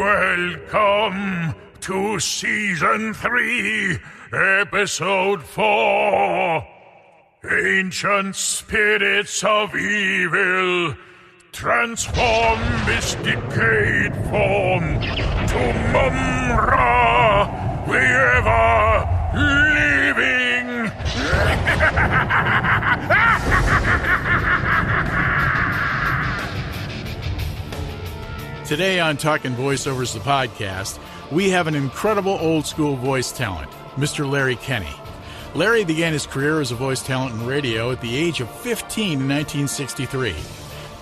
Welcome to Season 3, Episode 4. Ancient spirits of evil, transform this decayed form to Mumra, the ever-living. Today on Talking Voiceovers, the podcast, we have an incredible old-school voice talent, Mr. Larry Kenney. Larry began his career as a voice talent in radio at the age of 15 in 1963.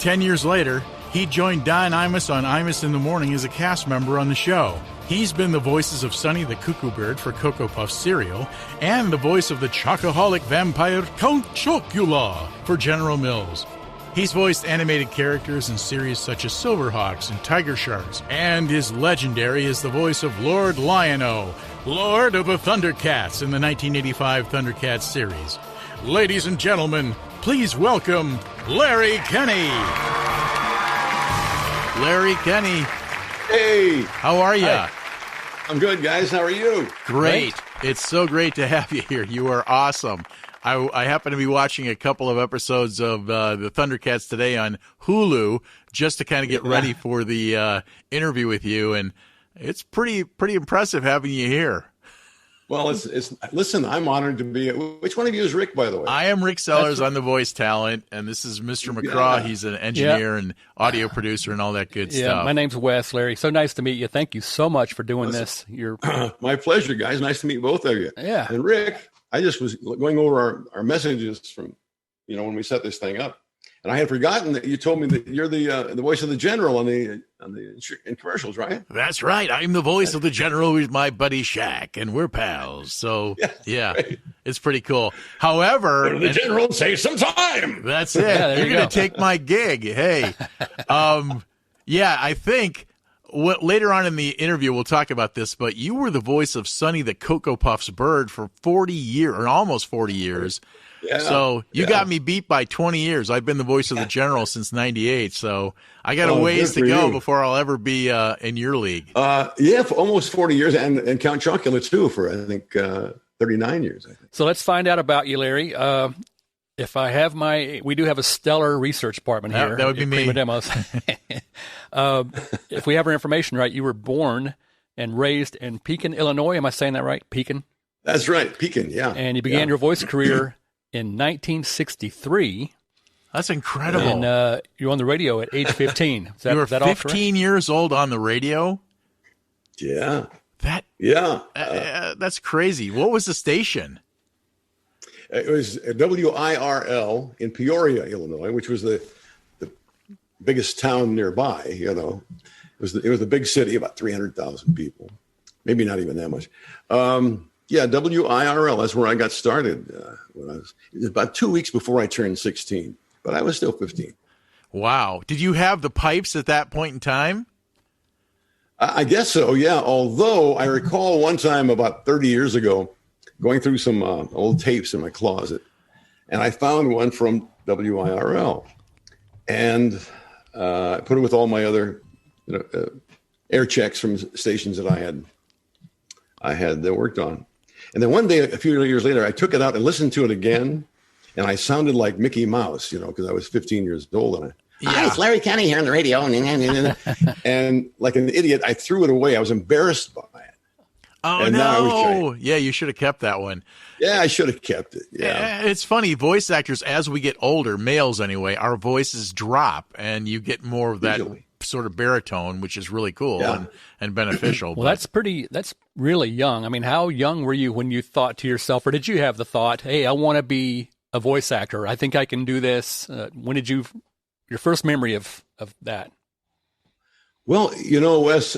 10 years later, he joined Don Imus on Imus in the Morning as a cast member on the show. He's been the voices of Sonny the Cuckoo Bird for Cocoa Puff cereal and the voice of the chocoholic vampire Count Chocula for General Mills. He's voiced animated characters in series such as Silverhawks and Tiger Sharks, and is legendary as the voice of Lord Lion-O, Lord of the ThunderCats in the 1985 ThunderCats series. Ladies and gentlemen, please welcome Larry Kenney. Larry Kenney. Hey. How are you? Hi. I'm good, guys. How are you? Great. It's so great to have you here. You are awesome. I happen to be watching a couple of episodes of the ThunderCats today on Hulu just to kind of get ready for the interview with you, and it's pretty impressive having you here. Well, it's listen, I'm honored to be. Which one of you is Rick, by the way? I am Rick Sellers. I'm the voice talent, and this is Mr. McCraw. Yeah. He's an engineer and audio producer and all that good stuff. My name's Wes, Larry. So nice to meet you. Thank you so much for doing this. You're my pleasure, guys. Nice to meet both of you. Yeah. And Rick, I just was going over our messages from, when we set this thing up, and I had forgotten that you told me that you're the voice of the general in commercials, right? That's right. I'm the voice of the general with my buddy Shaq, and we're pals. So yeah, right. It's pretty cool. However, the general say some time. That's it. Yeah, you're going to take my gig. Hey, I think. Later on in the interview, we'll talk about this, but you were the voice of Sonny the Cocoa Puffs bird for 40 years, or almost 40 years. Yeah, so you got me beat by 20 years. I've been the voice of the general since 98, so I got a ways to go before I'll ever be in your league. For almost 40 years, and Count Chocula, too, for, I think, 39 years, I think. So let's find out about you, Larry. If I have we do have a stellar research department here. That would be me. Demos. If we have our information right, you were born and raised in Pekin, Illinois. Am I saying that right? Pekin? That's right. Pekin, yeah. And you began your voice career in 1963. That's incredible. And you were on the radio at age 15. You were 15 years old on the radio? Yeah. That's crazy. What was the station? It was WIRL in Peoria, Illinois, which was the biggest town nearby. It was the big city, about 300,000 people, maybe not even that much. WIRL. That's where I got started. It was about 2 weeks before I turned 16, but I was still 15. Wow! Did you have the pipes at that point in time? I guess so. Yeah. Although I recall one time about 30 years ago, going through some old tapes in my closet, and I found one from WIRL, and I put it with all my other, air checks from stations that I had worked on. And then one day, a few years later, I took it out and listened to it again, and I sounded like Mickey Mouse, because I was 15 years old, and hi, it's Larry Kenney here on the radio, and like an idiot, I threw it away. I was embarrassed by it. Oh, and no. Yeah, you should have kept that one. Yeah, I should have kept it. Yeah. It's funny. Voice actors, as we get older, males anyway, our voices drop, and you get more of that sort of baritone, which is really cool and beneficial. Well, that's really young. I mean, how young were you when you thought to yourself, or did you have the thought, hey, I want to be a voice actor. I think I can do this. When did your first memory of that? Well, Wes,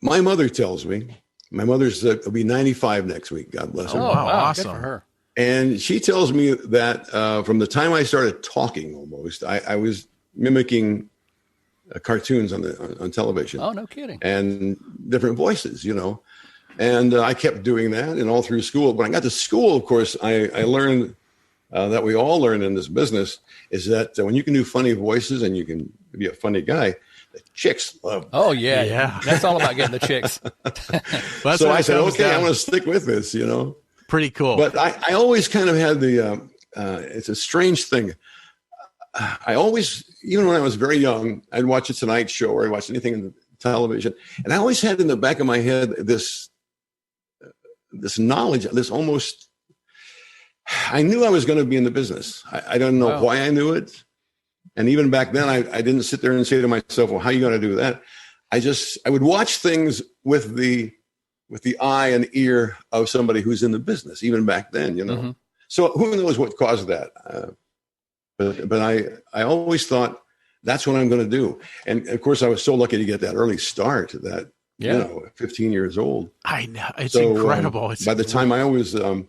my mother tells me, my mother's will be 95 next week. God bless her. Oh, wow. Awesome. Good for her. And she tells me that from the time I started talking almost, I was mimicking cartoons on television. Oh, no kidding. And different voices, And I kept doing that and all through school. When I got to school, of course, I learned that we all learn in this business is that when you can do funny voices and you can be a funny guy, The chicks love. Oh yeah, Yeah. That's all about getting the chicks. So I said, okay, I'm going to stick with this, Pretty cool. But I always kind of had it's a strange thing. I always, even when I was very young, I'd watch a Tonight Show or I'd watch anything in the television. And I always had in the back of my head this knowledge, I knew I was going to be in the business. I don't know why I knew it. And even back then, I didn't sit there and say to myself, well, how are you going to do that? I would watch things with the eye and ear of somebody who's in the business, even back then, Mm-hmm. So who knows what caused that? But I always thought that's what I'm going to do. And of course, I was so lucky to get that early start that, 15 years old. I know. It's incredible. By the time I was, when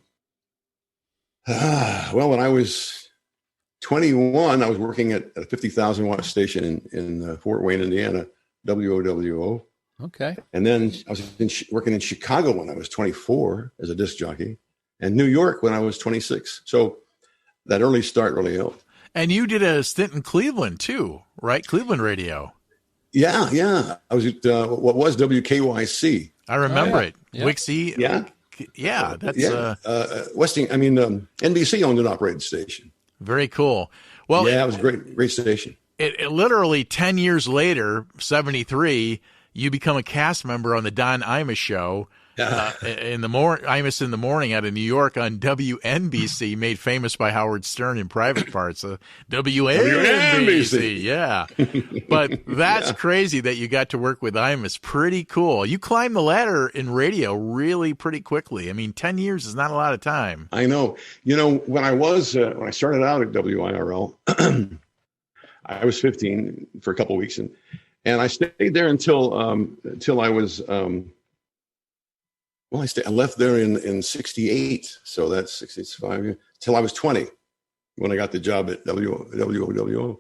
I was 21, I was working at a 50,000 watt station in Fort Wayne, Indiana, WOWO. Okay. And then I was working in Chicago when I was 24 as a disc jockey, and New York when I was 26. So that early start really helped. And you did a stint in Cleveland too, right? Cleveland radio. Yeah. I was at what was WKYC. I remember it. Yeah. Wixie. Yeah. That's NBC owned and operated station. very cool. Well, it was a great station. It literally 10 years later, 73, you become a cast member on the Don Imus show. In the Imus in the Morning out of New York on WNBC, made famous by Howard Stern in Private Parts. WNBC, yeah. But that's crazy that you got to work with Imus. Pretty cool. You climbed the ladder in radio really pretty quickly. I mean, 10 years is not a lot of time. I know. When I started out at WIRL, I was 15 for a couple of weeks, and I stayed there until I was. I left there in 68, so that's 65 years, till I was 20 when I got the job at WOWO.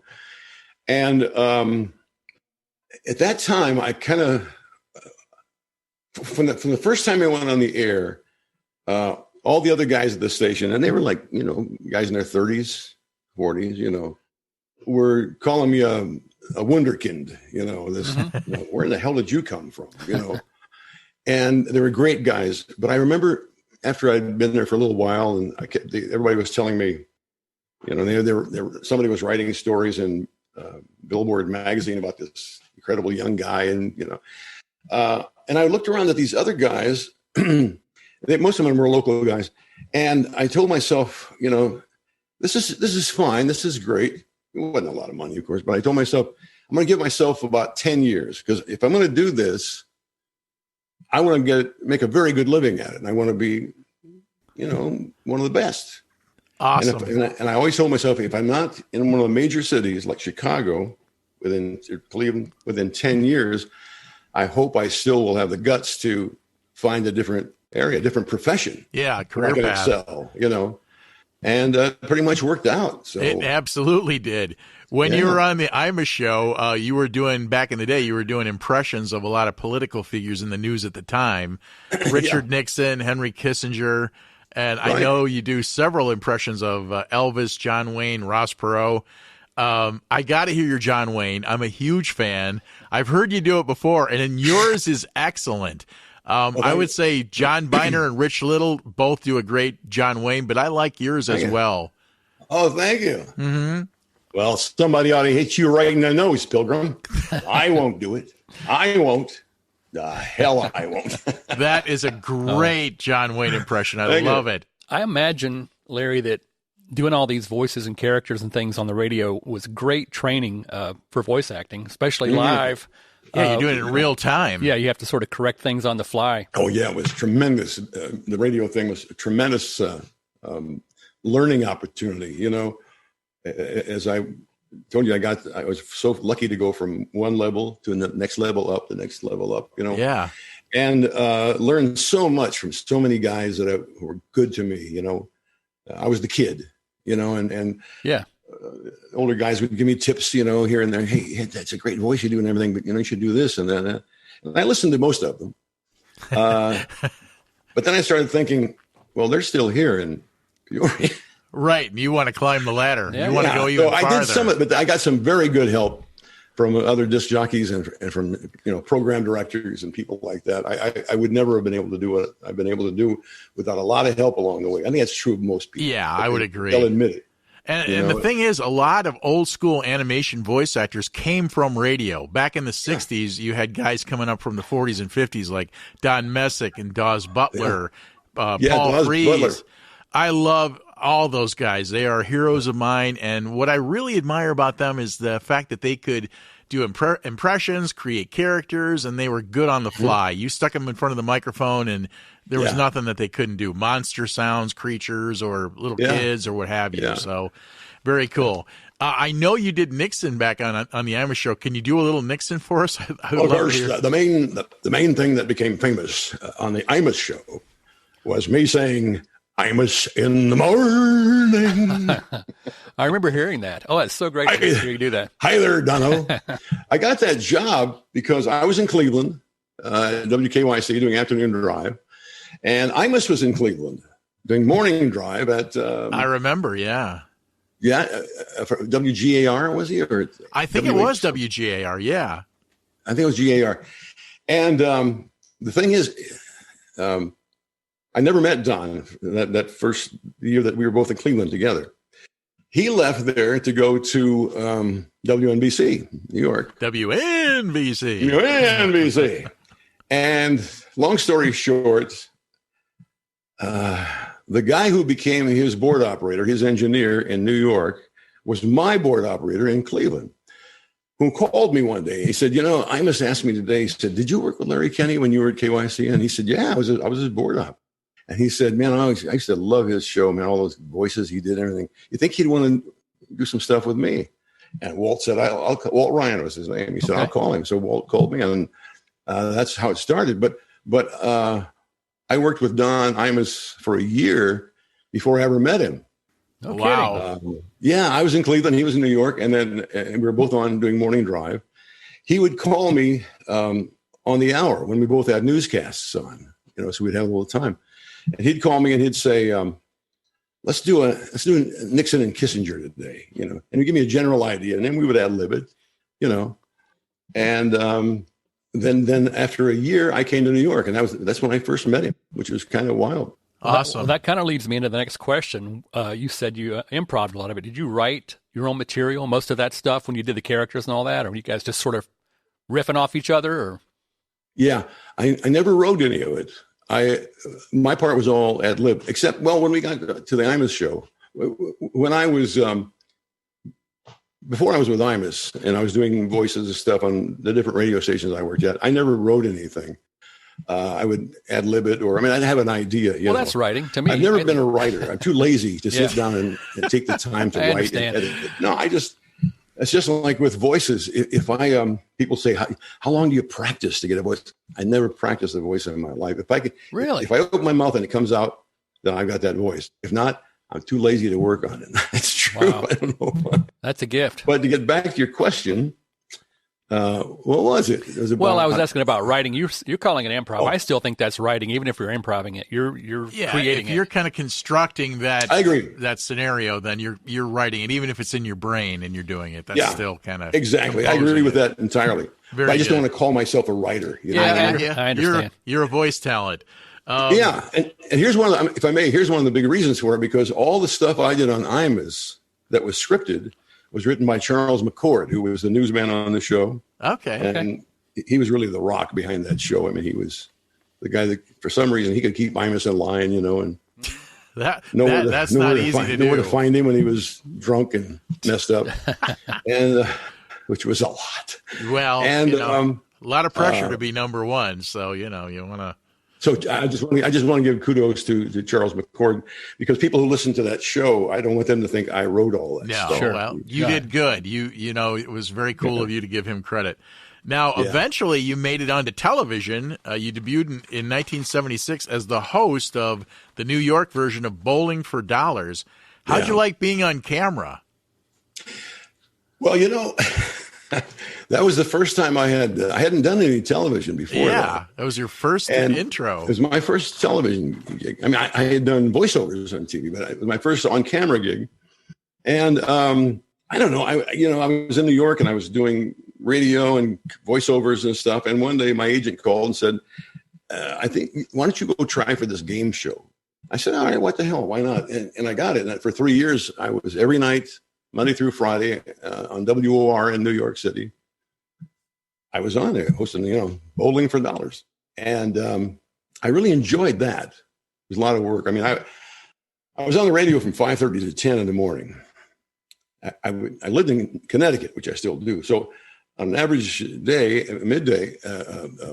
And at that time, I kind of, from the first time I went on the air, all the other guys at the station, and they were like, guys in their 30s, 40s, were calling me a wunderkind, where the hell did you come from, And they were great guys. But I remember after I'd been there for a little while, and everybody was telling me, somebody was writing stories in Billboard magazine about this incredible young guy, and and I looked around at these other guys. Most of them were local guys, and I told myself, this is fine, this is great. It wasn't a lot of money, of course, but I told myself I'm going to give myself about 10 years, because if I'm going to do this, I want to make a very good living at it, and I want to be, one of the best. Awesome. And I always told myself, if I'm not in one of the major cities like Chicago Cleveland within 10 years, I hope I still will have the guts to find a different area, a different profession. Yeah, career path. Excel, and pretty much worked out. So it absolutely did. When you were on the Imus show, you were doing impressions of a lot of political figures in the news at the time. Richard Nixon, Henry Kissinger, and I know you do several impressions of Elvis, John Wayne, Ross Perot. I got to hear your John Wayne. I'm a huge fan. I've heard you do it before, and yours is excellent. I would say John Biner and Rich Little both do a great John Wayne, but I like yours as well. Oh, thank you. Mm-hmm. Well, somebody ought to hit you right in the nose, Pilgrim. I won't do it. I won't. The hell I won't. That is a great John Wayne impression. I love it. I imagine, Larry, that doing all these voices and characters and things on the radio was great training for voice acting, especially live. Yeah, you're doing it in real time. Yeah, you have to sort of correct things on the fly. Oh, yeah, it was tremendous. The radio thing was a tremendous learning opportunity, As I told you, I was so lucky to go from one level to the next level up, Yeah. And learned so much from so many guys who were good to me, I was the kid, and yeah. Older guys would give me tips, here and there. Hey, that's a great voice you do and everything, but you should do this and that. And I listened to most of them. But then I started thinking, well, they're still here in Peoria. Right. You want to climb the ladder. Yeah. You want to go even farther. I did some of it, but I got some very good help from other disc jockeys and from program directors and people like that. I would never have been able to do what I've been able to do without a lot of help along the way. I think that's true of most people. Yeah, I would agree. They'll admit it. And the thing is, a lot of old school animation voice actors came from radio. Back in the 60s, you had guys coming up from the 40s and 50s like Don Messick and Dawes Butler, Paul Frees. Butler. I love all those guys. They are heroes of mine. And what I really admire about them is the fact that they could do impressions, create characters, and they were good on the fly. You stuck them in front of the microphone, and there was nothing that they couldn't do. Monster sounds, creatures, or little kids, or what have you. So, very cool. I know you did Nixon back on the Imus show. Can you do a little Nixon for us? Of course, the main thing that became famous on the Imus show was me saying, "Imus in the morning." I remember hearing that. Oh, it's so great to hear you do that. Hi there, Dono. I got that job because I was in Cleveland, WKYC, doing afternoon drive, and Imus was in Cleveland doing morning drive at. I remember, yeah. Yeah, for WGAR, was he? Or I think it was WGAR, yeah. I think it was GAR. And the thing is, I never met Don that first year that we were both in Cleveland together. He left there to go to WNBC, New York. WNBC. And long story short, the guy who became his board operator, his engineer in New York, was my board operator in Cleveland, who called me one day. He said, Imus asked me today, he said, "Did you work with Larry Kenney when you were at KYC?" And he said, "Yeah, I was his board op." And he said, "Man, I used to love his show, man, all those voices he did and everything. You think he'd want to do some stuff with me?" And Walt said, Walt Ryan was his name. He said, "I'll call him." So Walt called me, and that's how it started. But I worked with Don Imus for a year before I ever met him. No wow. Yeah, I was in Cleveland. He was in New York. And then we were both on doing morning drive. He would call me on the hour when we both had newscasts on, so we'd have a little time. And he'd call me and he'd say, let's do Nixon and Kissinger today, and he'd give me a general idea. And then we would ad lib it, and then after a year, I came to New York, and that's when I first met him, which was kind of wild. Awesome. Well, that kind of leads me into the next question. You said you improv a lot of it. Did you write your own material, most of that stuff, when you did the characters and all that, or were you guys just sort of riffing off each other? Or? Yeah, I never wrote any of it. My part was all ad lib, except when we got to the Imus show, when I was before I was with Imus and I was doing voices and stuff on the different radio stations I worked at, I never wrote anything. I would ad lib it, I'd have an idea. Well, that's writing to me. I've never been a writer. I'm too lazy to sit down and take the time to write and edit it. No, it's just like with voices. If I, people say, how long do you practice to get a voice? I never practiced a voice in my life. If I open my mouth and it comes out, then I've got that voice. If not, I'm too lazy to work on it. That's true. Wow. I don't know why. That's a gift. But to get back to your question, what was it? I was asking about writing. You're calling it improv. I still think that's writing, even if you're improving it. You're creating it. If you're kind of constructing that, I agree. That scenario, then you're writing it, even if it's in your brain and you're doing it. That's still kind of exactly. I agree with that entirely. But I just don't want to call myself a writer. I understand. You're a voice talent. And here's one of the, if I may, here's one of the big reasons for it, because all the stuff I did on Imus that was scripted was written by Charles McCord, who was the newsman on the show. Okay. And he was really the rock behind that show. I mean, he was the guy that, for some reason, he could keep Imus in line, and that's not easy to do. Know where to find him when he was drunk and messed up, and which was a lot. Well, and a lot of pressure to be number one. So you want to. So I just want to give kudos to Charles McCord, because people who listen to that show, I don't want them to think I wrote all that stuff. Sure. Well, you did good. It was very cool of you to give him credit. Now, eventually you made it onto television. You debuted in 1976 as the host of the New York version of Bowling for Dollars. How'd you like being on camera? Well, that was the first time I hadn't done any television before. Yeah, that was your first intro. It was my first television gig. I mean, I had done voiceovers on TV, but it was my first on-camera gig. And I don't know. I was in New York and I was doing radio and voiceovers and stuff. And one day my agent called and said, why don't you go try for this game show? I said, all right, what the hell? Why not? And I got it. And for 3 years, I was every night, Monday through Friday, on WOR in New York City. I was on there hosting, Bowling for Dollars. And I really enjoyed that. It was a lot of work. I mean, I was on the radio from 5:30 to 10 in the morning. I lived in Connecticut, which I still do. So on an average day, midday,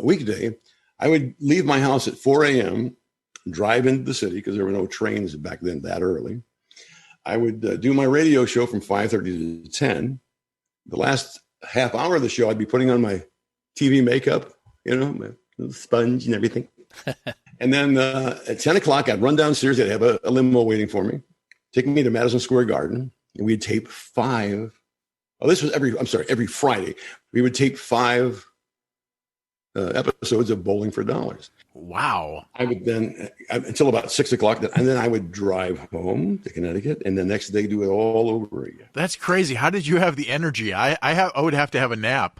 weekday, I would leave my house at 4 a.m., drive into the city because there were no trains back then that early. I would do my radio show from 5:30 to 10. The last half hour of the show, I'd be putting on my TV makeup, my sponge and everything. And then at 10 o'clock, I'd run downstairs. They'd have a limo waiting for me, taking me to Madison Square Garden. And we'd tape 5. Oh, this was every Friday. We would tape 5 episodes of Bowling for Dollars. Wow. I would then, until about 6 o'clock, and then I would drive home to Connecticut and the next day do it all over again. That's crazy. How did you have the energy? I would have to have a nap.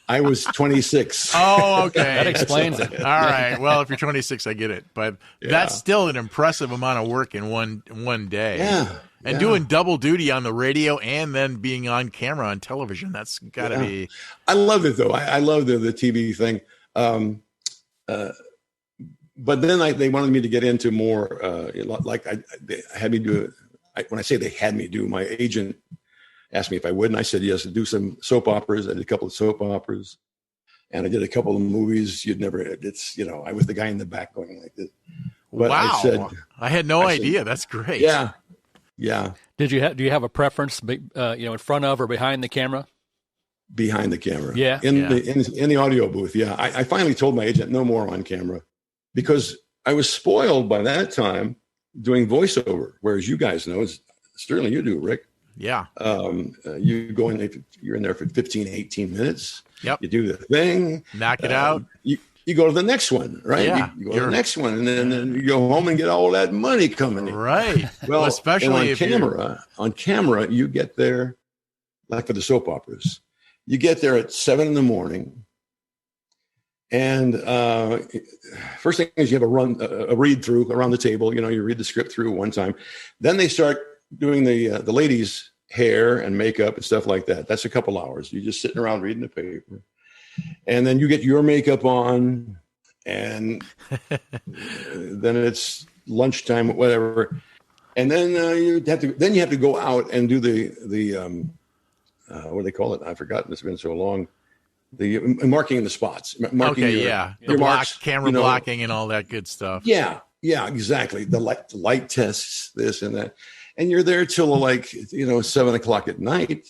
I was 26. Oh, okay. That explains it. All right. Well, if you're 26, I get it. But that's still an impressive amount of work in one day. Yeah. And doing double duty on the radio and then being on camera on television. That's got to be. I love it, though. I love the TV thing. But then they wanted me to get into more, they had me do it. When I say they had me do, my agent asked me if I would, and I said yes, to do some soap operas. I did a couple of soap operas, and I did a couple of movies. I was the guy in the back going like this. But wow. I had no idea. That's great. Yeah. Yeah. Do you have a preference, in front of or behind the camera? Behind the camera. Yeah. In the audio booth. Yeah. I finally told my agent no more on camera because I was spoiled by that time doing voiceover, whereas you guys know, certainly you do, Rick. Yeah. You go in, you're in there for 15, 18 minutes. Yep. You do the thing. Knock it out. You go to the next one, right? Yeah. You go to the next one, and then you go home and get all that money coming in. Right. Well, especially on camera, you get there, like for the soap operas, you get there at 7 a.m. And first thing is you have a read through around the table. You read the script through one time. Then they start doing the ladies' hair and makeup and stuff like that. That's a couple hours. You're just sitting around reading the paper. And then you get your makeup on, and then it's lunchtime, whatever. And then you have to go out and do the what do they call it? I've forgotten. It's been so long. The marking the spots. Camera blocking and all that good stuff. Yeah, exactly. The light tests, this and that, and you're there till 7 o'clock at night.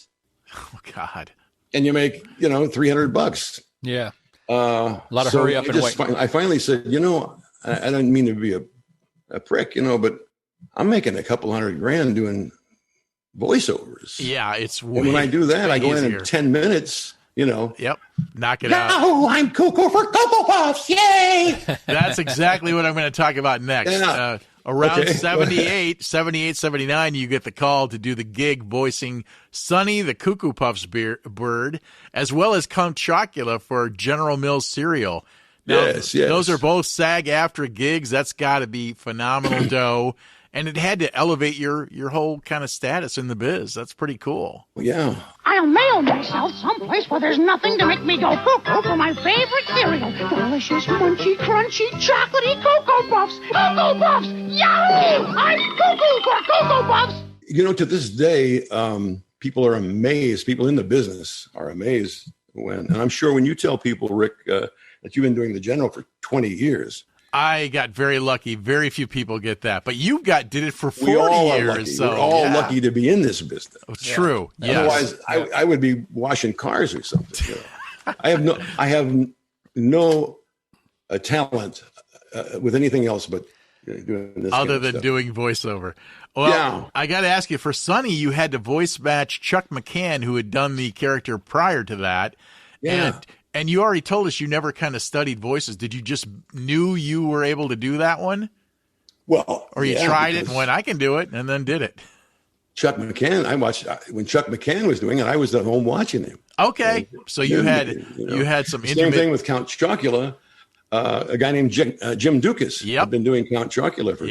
Oh God. And you make $300. Yeah, a lot of hurry up and wait. I finally said, I don't mean to be a prick, but I'm making a couple $100,000 doing voiceovers. Yeah, it's and when I do that, I go in 10 minutes. Yep, knock it out. Oh, I'm cuckoo for Cocoa Puffs! Yay! That's exactly what I'm going to talk about next. Yeah. Around 78, 79, you get the call to do the gig voicing Sonny the Cuckoo Puffs bird, as well as Count Chocula for General Mills cereal. Now, yes. Those are both SAG-AFTRA gigs. That's got to be phenomenal dough. And it had to elevate your whole kind of status in the biz. That's pretty cool. Yeah. I'll mail myself someplace where there's nothing to make me go cuckoo for my favorite cereal. Delicious, munchy, crunchy, chocolatey Cocoa Puffs. Cocoa Puffs! Yahoo! I'm cuckoo for Cocoa Puffs! To this day, people are amazed. People in the business are amazed and I'm sure when you tell people, Rick, that you've been doing the General for 20 years. I got very lucky. Very few people get that. But you did it for 40 years. So we're all lucky to be in this business. True. Yes. Otherwise, I would be washing cars or something. I have no talent with anything else but doing this. Other than doing voiceover. Well, I got to ask you, for Sonny, you had to voice match Chuck McCann, who had done the character prior to that. Yeah. And you already told us you never kind of studied voices. Did you just knew you were able to do that one? Well, or you tried it and went, I can do it, and then did it. Chuck McCann, I watched when Chuck McCann was doing it. I was at home watching him. Okay, so you had some same thing with Count Chocula. A guy named Jim Dukas had been doing Count Chocula for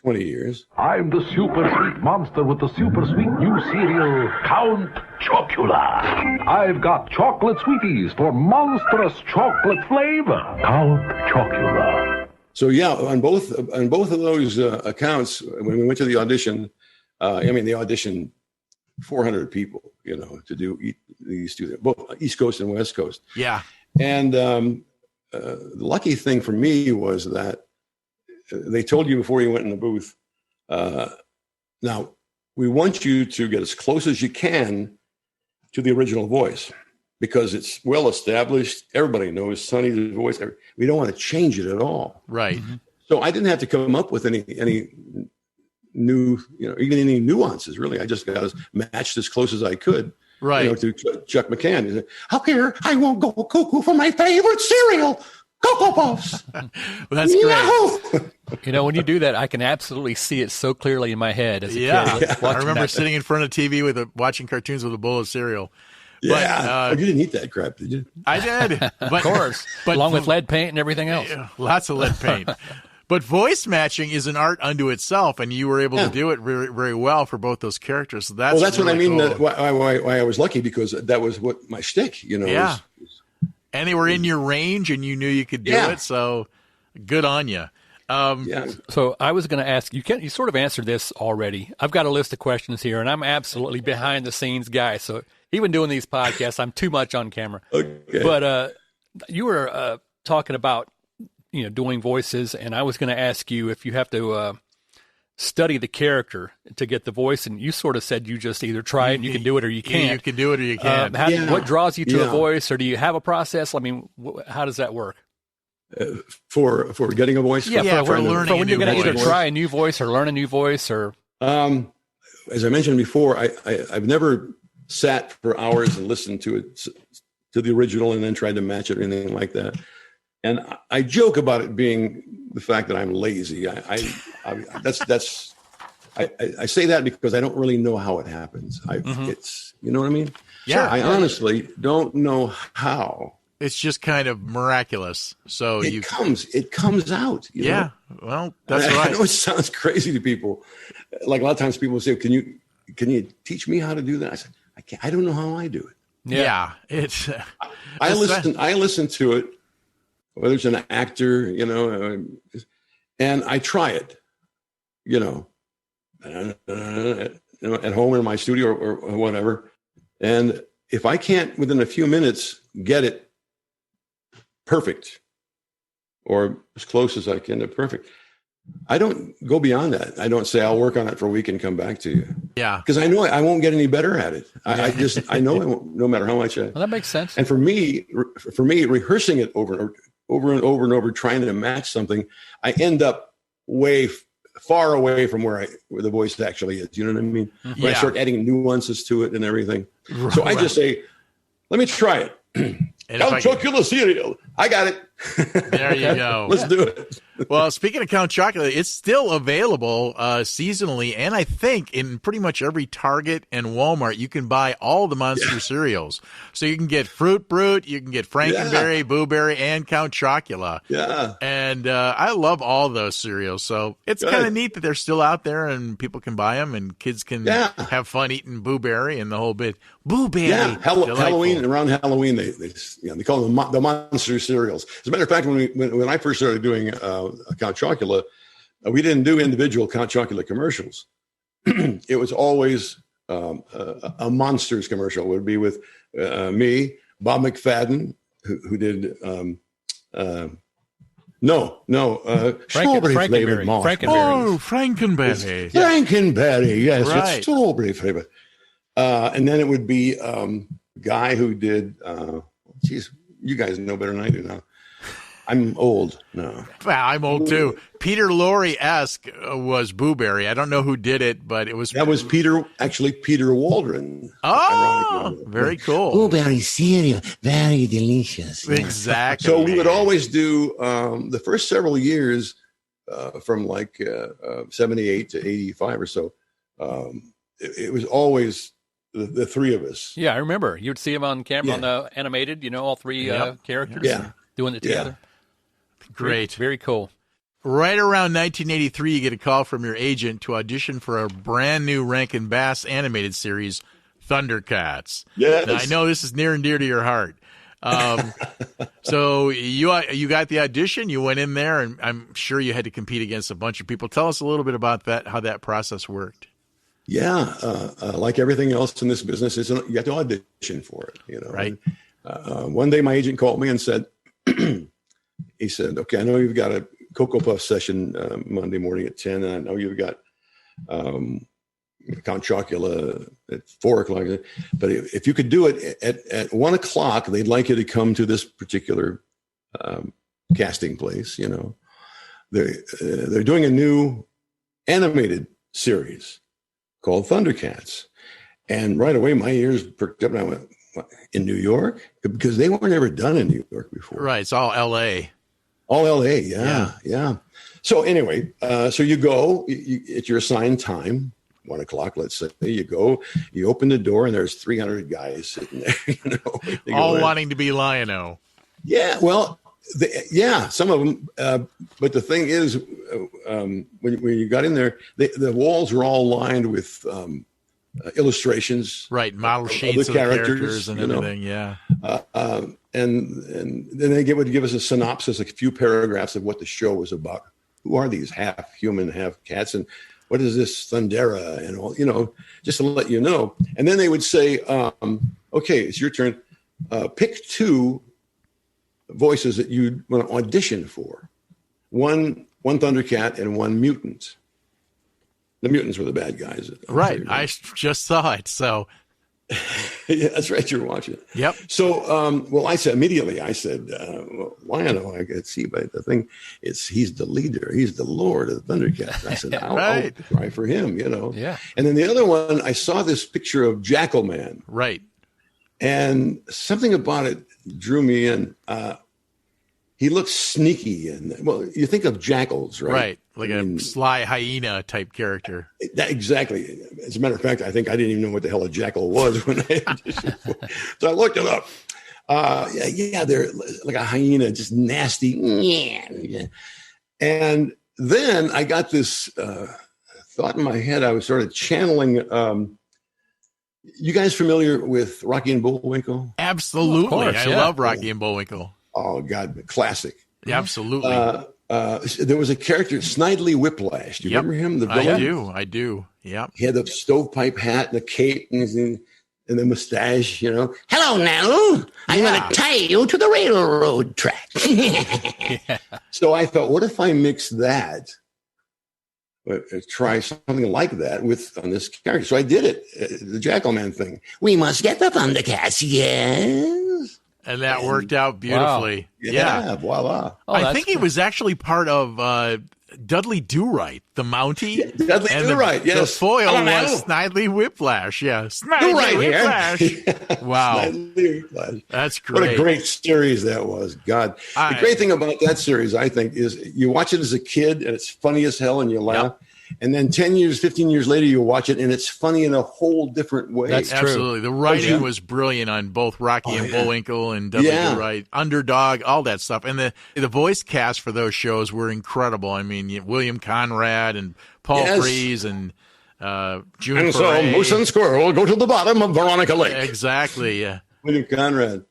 20 years. I'm the super sweet monster with the super sweet new cereal, Count Chocula. I've got chocolate sweeties for monstrous chocolate flavor, Count Chocula. So on both of those accounts, when we went to the audition, they auditioned 400 people, to do these two, both East Coast and West Coast. Yeah. And the lucky thing for me was that they told you before you went in the booth, now we want you to get as close as you can to the original voice because it's well established. Everybody knows Sonny's voice. We don't want to change it at all. Right. Mm-hmm. So I didn't have to come up with any new, even any nuances, really. I just got as matched as close as I could. Right. To Chuck McCann. He said, "How here? I won't go cuckoo for my favorite cereal, Cocoa Puffs." Well, that's great. When you do that, I can absolutely see it so clearly in my head as a kid. I remember sitting in front of TV watching cartoons with a bowl of cereal. Yeah. You didn't eat that crap, did you? I did. But, of course. But along with lead paint and everything else. Lots of lead paint. But voice matching is an art unto itself, and you were able to do it very, very well for both those characters. So that's really what I mean. Cool. Why I was lucky, because that was what my shtick, Yeah. And they were in your range, and you knew you could do it. So good on you. So I was going to ask you. You sort of answered this already. I've got a list of questions here, and I'm absolutely behind the scenes guy. So even doing these podcasts, I'm too much on camera. Okay. But you were talking about doing voices, and I was going to ask you if you have to study the character to get the voice, and you sort of said you just either try it and you can do it or you can't. You can do it or you can't. What draws you to a voice, or do you have a process? I mean, how does that work? For getting a voice? For learning. For when you're going to either try a new voice or learn a new voice, or as I mentioned before, I've never sat for hours and listened to it, to the original, and then tried to match it or anything like that. And I joke about it being the fact that I'm lazy. I say that because I don't really know how it happens. It's, you know what I mean? Yeah. I honestly don't know how. It's just kind of miraculous. So it comes out. You know? Well, that's right. I know it sounds crazy to people. Like a lot of times people say, "Can you teach me how to do that?" I said, "I can't. I don't know how I do it." Yeah, it's. I listen to it, whether it's an actor, and I try it, at home or in my studio or whatever. And if I can't, within a few minutes, get it perfect or as close as I can to perfect, I don't go beyond that. I don't say I'll work on it for a week and come back to you. Yeah. Because I know I won't get any better at it. I know I won't, no matter how much I. Well, that makes sense. And for me, rehearsing it over and over, trying to match something, I end up far away from where the voice actually is. You know what I mean? When I start adding nuances to it and everything. So I just say, let me try it. Count Chocula cereal. I got it. There you go. Let's do it. Well, speaking of Count Chocula, it's still available seasonally, and I think in pretty much every Target and Walmart, you can buy all the Monster cereals. So you can get Fruit Brute, you can get Frankenberry, Boo Berry, and Count Chocula. Yeah. And I love all those cereals. So it's kind of neat that they're still out there and people can buy them and kids can have fun eating Boo Berry and the whole bit. Boo Berry. Yeah, Halloween, around Halloween, they call them the Monster cereals. As a matter of fact, when I first started doing Count Chocula, we didn't do individual Count Chocula commercials. It was always a Monsters commercial. It would be with me, Bob McFadden, who did strawberry flavored malt. Oh, Frankenberry. Frankenberry, yes, Right. it's strawberry flavored. And then it would be guy who did. You guys know better than I do now. I'm old. No. Well, I'm old too. Peter Lorre-esque was Boo Berry. I don't know who did it, but it was... That was Peter Waldron. Oh, very cool. Blueberry cereal, very delicious. Exactly. So we would always do the first several years from like 78 to 85 or so. it was always the three of us. Yeah, I remember. You'd see them on camera on the animated, all three characters doing it together. Great. Very cool. Right around 1983, you get a call from your agent to audition for a brand new Rankin Bass animated series, ThunderCats. Yes. Now, I know this is near and dear to your heart. So you got the audition, you went in there, and I'm sure you had to compete against a bunch of people. Tell us a little bit about that, how that process worked. Yeah, like everything else in this business, you have to audition for it. Right. One day, my agent called me and said, he said, "Okay, I know you've got a Cocoa Puff session Monday morning at 10, and I know you've got Count Chocula at 4 o'clock. But if you could do it at 1 o'clock, they'd like you to come to this particular casting place. They're doing a new animated series called ThunderCats." And right away, my ears perked up, and I went, "What, in New York?" Because they weren't ever done in New York before. Right. It's all L.A. All L.A., yeah. So anyway, so you go, at your assigned time, 1 o'clock, let's say. You go, you open the door, and there's 300 guys sitting there, all wanting to be Lion-O. Yeah, well, some of them. But the thing is, when you got in there, the walls were all lined with illustrations, right? Model sheets of the characters and everything. Yeah. And then they would give us a synopsis, a few paragraphs of what the show was about. Who are these half human, half cats, and what is this Thundera, and all, just to let you know. And then they would say, "Okay, it's your turn. Pick 2 voices that you want to audition for. One Thundercat and 1 mutant." The mutants were the bad guys. Right. I just saw it. So. Yeah, that's right. You're watching it. Yep. So, I said, Lion-O, I could see, but the thing is, he's the leader. He's the Lord of the Thundercats. I said, I'll try for him, Yeah. And then the other one, I saw this picture of Jackal Man. Right. And something about it drew me in. He looks sneaky, and you think of jackals, right? Right, like a sly hyena type character. Exactly. As a matter of fact, I think I didn't even know what the hell a jackal was when I auditioned for it. So I looked it up. They're like a hyena, just nasty. And then I got this thought in my head. I was sort of channeling. You guys familiar with Rocky and Bullwinkle? Absolutely, course, I love Rocky and Bullwinkle. Oh, God, classic. Yeah, absolutely. There was a character, Snidely Whiplash. Do you remember him? The villain? I do. Yeah. He had the stovepipe hat and the cape and the mustache, Hello, now. I'm going to tie you to the railroad track. So I thought, what if I mix that, try something like that on this character? So I did it, the Jackal Man thing. We must get the Thundercats, yes. And that worked out beautifully. Wow. Yeah, voila. Oh, I think he was actually part of Dudley Do-Right, the Mountie. Yeah, Dudley Do-Right, yes. The foil was Snidely Whiplash, yeah. Snidely Whiplash. Wow. Snidely Whiplash. That's great. What a great series that was. God. The great thing about that series, I think, is you watch it as a kid, and it's funny as hell, and you laugh. Yep. And then 10 years, 15 years later, you watch it, and it's funny in a whole different way. That's absolutely. The writing was brilliant on both Rocky and Bullwinkle and Dudley Do-Right, Underdog, all that stuff. And the voice cast for those shows were incredible. I mean, William Conrad and Paul Frees and June And so Moose and Squirrel go to the bottom of Veronica Lake. Exactly, yeah. William Conrad.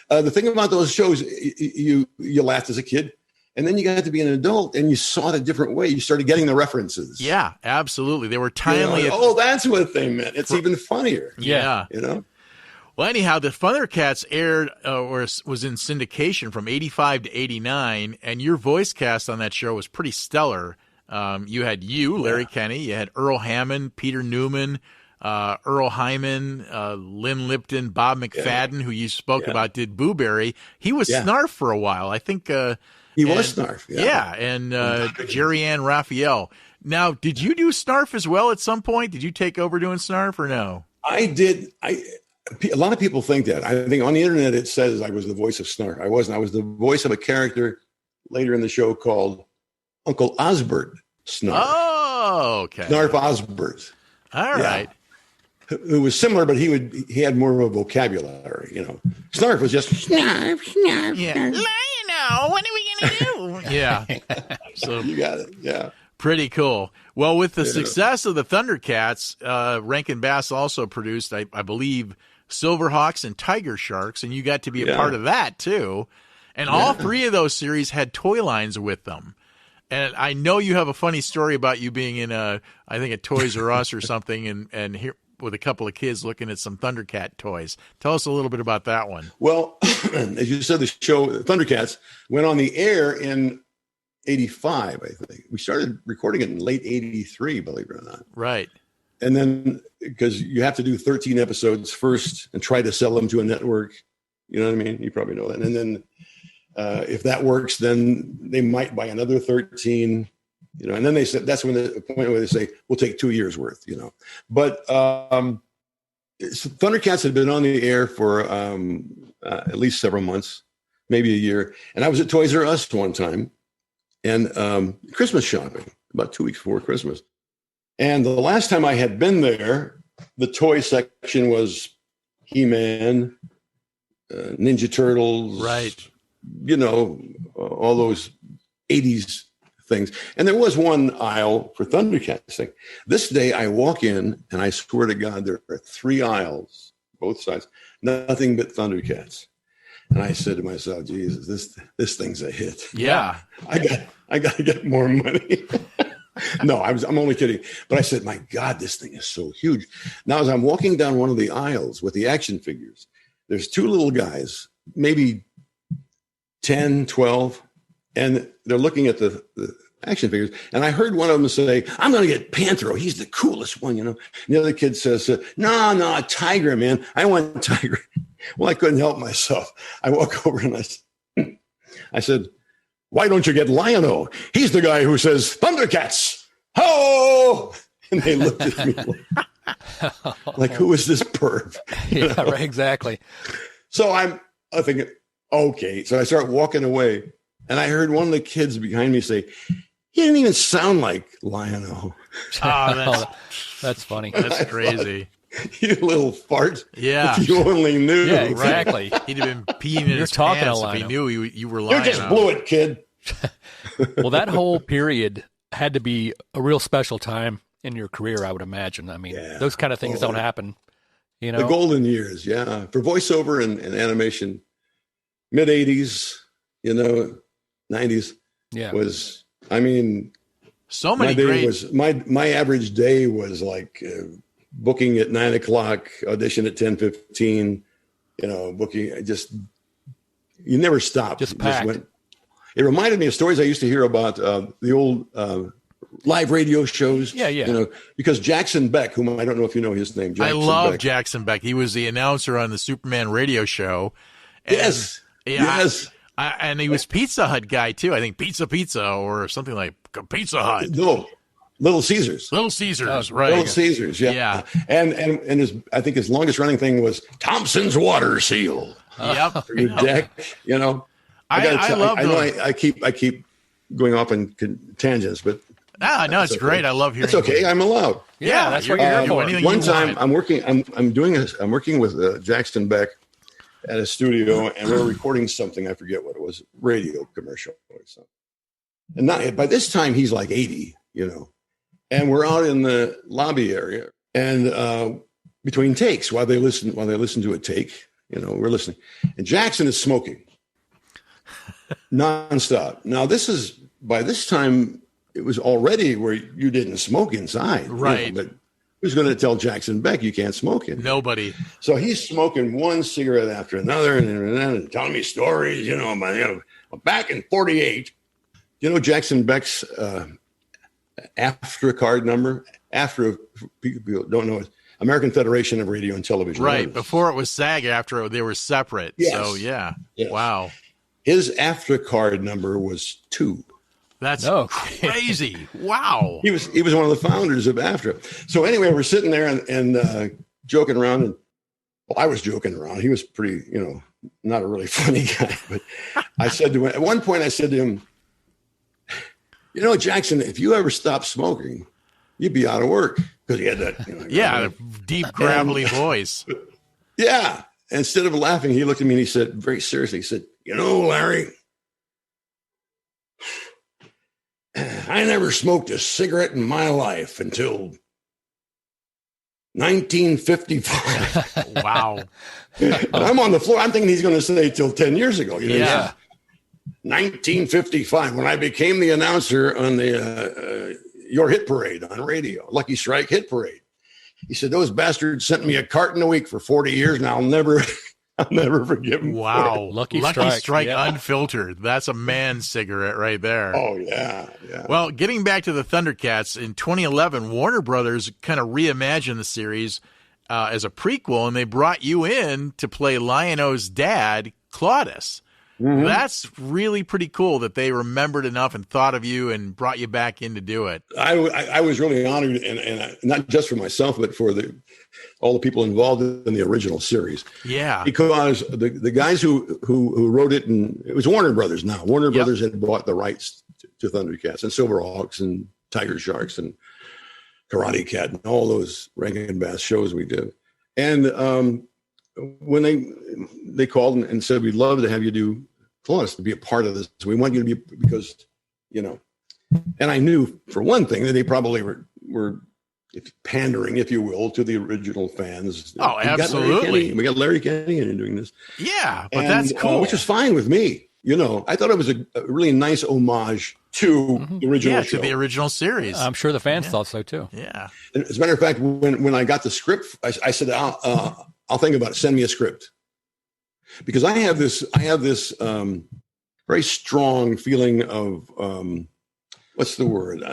The thing about those shows, you laughed as a kid. And then you got to be an adult, and you saw it a different way. You started getting the references. Yeah, absolutely. They were timely. That's what they meant. It's even funnier. Yeah. Well, anyhow, the ThunderCats aired was in syndication from 85 to 89, and your voice cast on that show was pretty stellar. You had Larry Kenney. You had Earl Hammond, Peter Newman, Earl Hyman, Lynn Lipton, Bob McFadden, who you spoke about, did Booberry. He was Snarf for a while. I think... He was Snarf. Yeah, and Jerry Ann Raphael. Now, did you do Snarf as well at some point? Did you take over doing Snarf or no? I did. A lot of people think that. I think on the internet it says I was the voice of Snarf. I wasn't. I was the voice of a character later in the show called Uncle Osbert Snarf. Oh, okay. Snarf Osbert. All right. who was similar, but he had more of a vocabulary. Snarf was just snarf, snarf. Yeah. Lionel, what are we going to do? Yeah. So You got it. Yeah. pretty cool. Well, with the success of the Thundercats, Rankin Bass also produced, I believe, Silverhawks and Tiger Sharks, and you got to be a part of that too. And all three of those series had toy lines with them. And I know you have a funny story about you being in I think a Toys R Us or something, and here with a couple of kids looking at some Thundercat toys. Tell us a little bit about that one. Well, as you said, the show Thundercats went on the air in 85, I think. We started recording it in late 83, believe it or not. Right. And then because you have to do 13 episodes first and try to sell them to a network. You know what I mean? You probably know that. And then if that works, then they might buy another 13. And then they said that's when the point where they say we'll take 2 years worth. But Thundercats had been on the air for at least several months, maybe a year. And I was at Toys R Us one time, and Christmas shopping about 2 weeks before Christmas. And the last time I had been there, the toy section was He-Man, Ninja Turtles, right? All those 80s things. And there was one aisle for Thundercats thing. This day I walk in and I swear to God, there are 3 aisles, both sides, nothing but Thundercats. And I said to myself, Jesus, this thing's a hit. Yeah. I got to get more money. No, I'm only kidding. But I said, my God, this thing is so huge. Now, as I'm walking down one of the aisles with the action figures, there's 2 little guys, maybe 10, 12, and they're looking at the action figures. And I heard one of them say, I'm going to get Panthro. He's the coolest one, And the other kid says, no, Tiger, man. I want Tiger. Well, I couldn't help myself. I walk over and I said, why don't you get Lion-O? He's the guy who says, Thundercats, ho! And they looked at me like who is this perv? Yeah, right, exactly. So I'm thinking, okay. So I start walking away, and I heard one of the kids behind me say, he didn't even sound like Lion-O. Oh, that's funny. That's crazy. You little fart. Yeah. If you only knew. Yeah, exactly. He'd have been peeing in his talking pants a if he Lion-O. knew you were lying. You just blew it, kid. Well, that whole period had to be a real special time in your career, I would imagine. I mean, those kind of things don't happen, The golden years, for voiceover and animation, mid 80s, 90s was. I mean, so many great. My average day was like booking at 9 o'clock, audition at 10:15. Booking. You never stopped. Just packed. It reminded me of stories I used to hear about the old live radio shows. Yeah. Because Jackson Beck, whom I don't know if you know his name. I love Jackson Beck. He was the announcer on the Superman radio show. And, yes. And he was Pizza Hut guy too. I think Pizza or something like Pizza Hut. No, Little Caesars. Little Caesars, right? Little Caesars, yeah. And I think his longest running thing was Thompson's Water Seal. Yep. For your deck, I love those. I keep going off on tangents, but no, it's great. I love hearing. It's okay. I'm allowed. Yeah, that's what you're here for. One time, I'm working with Jackson Beck at a studio, and we're recording something. I forget what it was, radio commercial or something. And by this time, he's like 80, and we're out in the lobby area, and between takes, while they listen to a take, we're listening, and Jackson is smoking nonstop. Now, by this time, it was already where you didn't smoke inside, right? But who's going to tell Jackson Beck you can't smoke in? Nobody. So he's smoking one cigarette after another, and telling me stories. Back in '48, Jackson Beck's AFTRA card number. AFTRA, people don't know it. American Federation of Radio and Television. Right. Artists. Before it was SAG-AFTRA, they were separate. Yes. So, yeah. Yes. Wow. His AFTRA card number was 2. That's crazy. Wow. He was one of the founders of AFTRA. So anyway, we're sitting there and joking around. And I was joking around. He was pretty, not a really funny guy. But at one point I said to him, Jackson, if you ever stop smoking, you'd be out of work because he had that. The deep, gravelly voice. Yeah. Instead of laughing, he looked at me and he said, very seriously, he said, Larry, I never smoked a cigarette in my life until 1955. Wow. And I'm on the floor. I'm thinking he's going to say till 10 years ago. 1955, when I became the announcer on the Your Hit Parade on radio, Lucky Strike Hit Parade. He said, those bastards sent me a carton a week for 40 years, and I'll never forgive them. Wow. Lucky Strike Unfiltered. That's a man's cigarette right there. Oh, yeah. Well, getting back to the Thundercats, in 2011, Warner Brothers kind of reimagined the series as a prequel, and they brought you in to play Lion-O's dad, Claudius. Mm-hmm. That's really pretty cool that they remembered enough and thought of you and brought you back in to do it. I was really honored, and not just for myself, but for all the people involved in the original series. Yeah, because the guys who wrote it, and it was Warner Brothers now. Warner Brothers had bought the rights to Thundercats and Silverhawks and Tiger Sharks and Karate Cat and all those Rankin Bass shows we did. And when they called and said, we'd love to have you do Claudius, to be a part of this. We want you to be, because, and I knew for one thing that they probably were pandering, if you will, to the original fans. Oh, absolutely. We got Larry Kenney in doing this. Yeah, but that's cool. Which is fine with me. I thought it was a really nice homage to the original show. To the original series. I'm sure the fans thought so too. Yeah. And as a matter of fact, when I got the script, I said, I'll think about it. Send me a script. Because I have this very strong feeling of what's the word?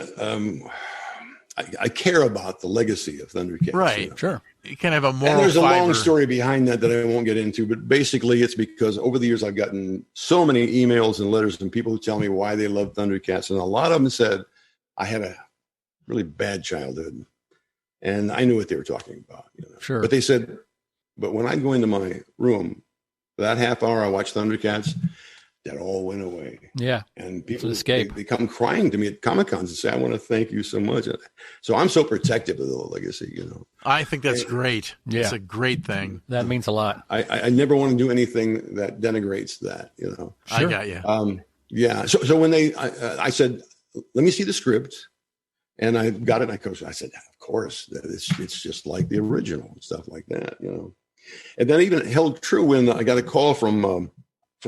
I care about the legacy of ThunderCats. Right, sure. You can have a moral and there's a fiber. long story behind that I won't get into, but basically it's because over the years I've gotten so many emails and letters and people who tell me why they love ThunderCats, and a lot of them said I had a really bad childhood, and I knew what they were talking about. Sure. But they said, but when I'd go into my room, that half hour I watched ThunderCats, that all went away. Yeah. And people, they come crying to me at Comic-Cons and say, I want to thank you so much. So I'm so protective of the legacy, I think that's great. Yeah. It's a great thing. That means a lot. I never want to do anything that denigrates that, Sure. I got you. Yeah. So when I said, let me see the script, and I got it, and I said, of course, it's just like the original and stuff like that, And then even held true when I got a call from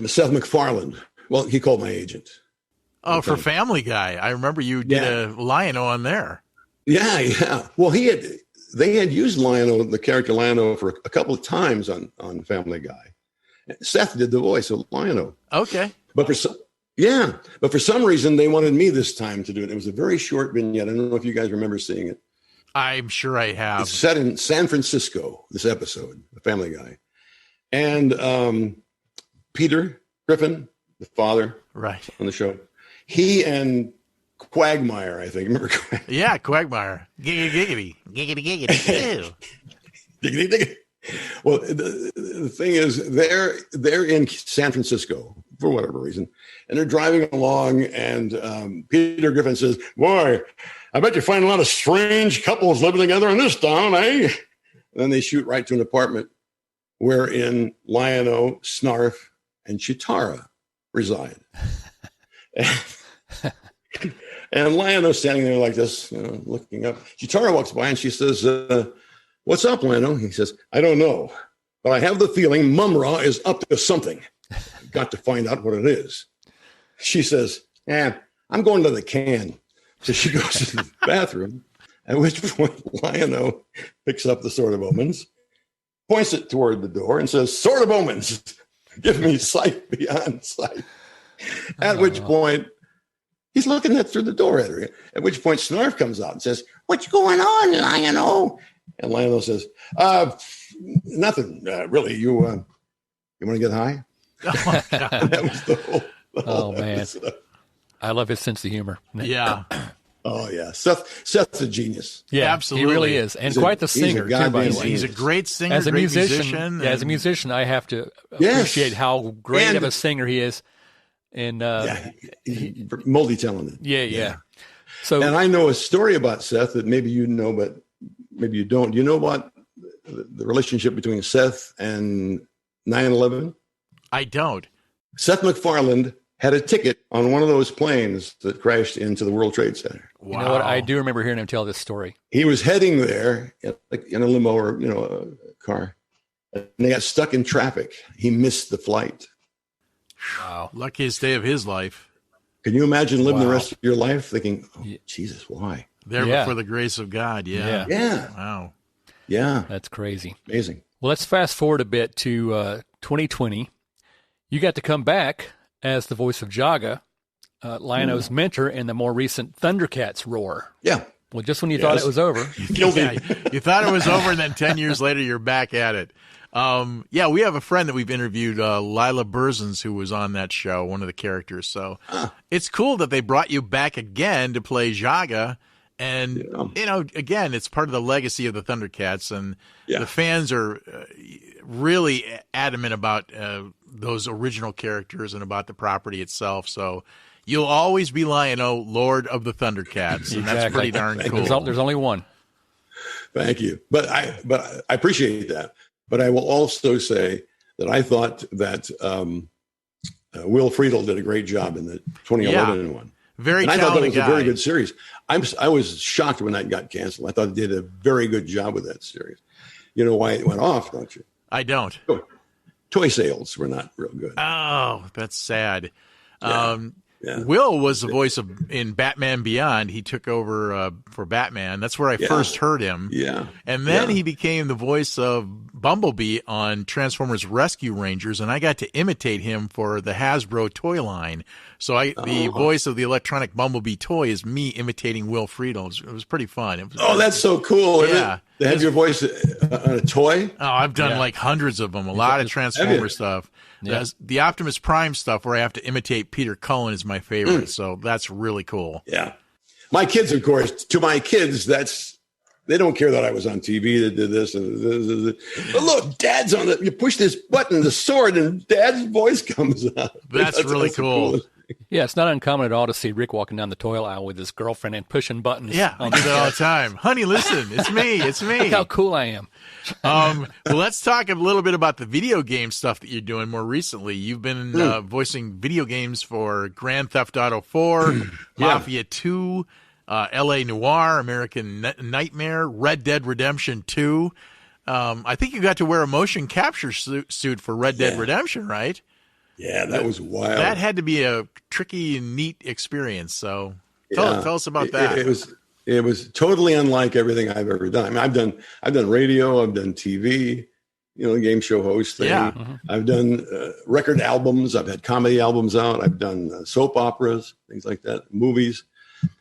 Seth MacFarlane. Well, he called my agent. Oh, for Family Guy. I remember you did a Lion-O on there. Yeah. Well, they had used Lion-O, the character Lion-O, for a couple of times on Family Guy. Seth did the voice of Lion-O. Okay. But for some reason they wanted me this time to do it. It was a very short vignette. I don't know if you guys remember seeing it. I'm sure I have. It's set in San Francisco, this episode, The Family Guy. And Peter Griffin, the father on the show, he and Quagmire, I think. Remember Quagmire? Yeah, Quagmire. Giggity, giggity, giggity, giggity. Giggity, giggity. Well, the thing is, they're in San Francisco for whatever reason, and they're driving along, and Peter Griffin says, boy, I bet you find a lot of strange couples living together in this town, eh? And then they shoot right to an apartment wherein Lion-O, Snarf, and Chitara reside. And Lion-O standing there like this, looking up. Chitara walks by and she says, what's up, Lion-O? He says, I don't know, but I have the feeling Mum-Ra is up to something. I've got to find out what it is. She says, I'm going to the can. So she goes to the bathroom, at which point Lion-O picks up the Sword of Omens, points it toward the door, and says, Sword of Omens, give me sight beyond sight. At which point, he's looking through the door at her. At which point, Snarf comes out and says, what's going on, Lion-O? And Lion-O says, nothing, really. You want to get high? Oh, that was the whole man. episode. I love his sense of humor. Yeah. Oh, yeah. Seth's a genius. Yeah, absolutely. He really is. And quite the singer, too, by the way. He's a great singer, as a great musician. As a musician, I have to appreciate how great of a singer he is. And multi-talented. Yeah. So, And I know a story about Seth that maybe you know, but maybe you don't. Do you know about the relationship between Seth and 9/11? I don't. Seth MacFarlane had a ticket on one of those planes that crashed into the World Trade Center. Wow. you know what? I do remember hearing him tell this story. He was heading there in a limo or a car, and they got stuck in traffic. He missed the flight. Wow. Luckiest day of his life. Can you imagine living the Wow. rest of your life thinking, "Oh, Jesus, why?" There Yeah. for the grace of God. Yeah. Yeah, Wow. yeah, That's crazy. amazing. Well, let's fast forward a bit to 2020. You got to come back as the voice of Jaga, Lion-O's mentor in the more recent ThunderCats roar. Yeah, Well, just when you thought Yes. it was over. Yeah, you thought it was over, and then 10 years later, you're back at it. Yeah, we have a friend that we've interviewed, Lila Berzins, who was on that show, one of the characters. So it's cool that they brought you back again to play Jaga. And, again, it's part of the legacy of the ThunderCats. And the fans are really adamant about those original characters and about the property itself. So you'll always be Lion-O, Lord of the ThunderCats. And that's pretty darn cool. There's only one. thank you. But I appreciate that. But I will also say that I thought that Will Friedle did a great job in the 2011 one. Very and I thought that was talented a very guy. good series. I was shocked when that got canceled. I thought it did a very good job with that series. You know why it went off, don't you? I don't. Toy sales were not real good. Oh, that's sad. Yeah. Will was the voice in Batman Beyond. He took over for Batman. That's where I first heard him. Yeah. And then he became the voice of Bumblebee on Transformers Rescue Rangers, and I got to imitate him for the Hasbro toy line. So the voice of the electronic Bumblebee toy is me imitating Will Friedle. It was pretty fun. That's so cool. Yeah. They have your voice on a toy? Oh, I've done like hundreds of them. A lot of Transformer stuff. Yeah. The Optimus Prime stuff where I have to imitate Peter Cullen is my favorite. So that's really cool. Yeah. My kids, of course, to my kids, they don't care that I was on TV that did this. But look, Dad's on it. You push this button, the sword, and Dad's voice comes out. That's really cool. Yeah, it's not uncommon at all to see Rick walking down the toy aisle with his girlfriend and pushing buttons. Yeah, I do that all the time. Honey, listen, it's me. It's me. Look how cool I am. Well, let's talk a little bit about the video game stuff that you're doing more recently. You've been voicing video games for Grand Theft Auto 4, Mafia 2, L.A. Noire, American Nightmare, Red Dead Redemption 2. I think you got to wear a motion capture suit for Red Dead Redemption, right? Yeah, that was wild. That had to be a tricky and neat experience. So tell us about that. It was totally unlike everything I've ever done. I mean, I've done radio, I've done TV, game show host thing. Yeah. I've done record albums. I've had comedy albums out. I've done soap operas, things like that, movies.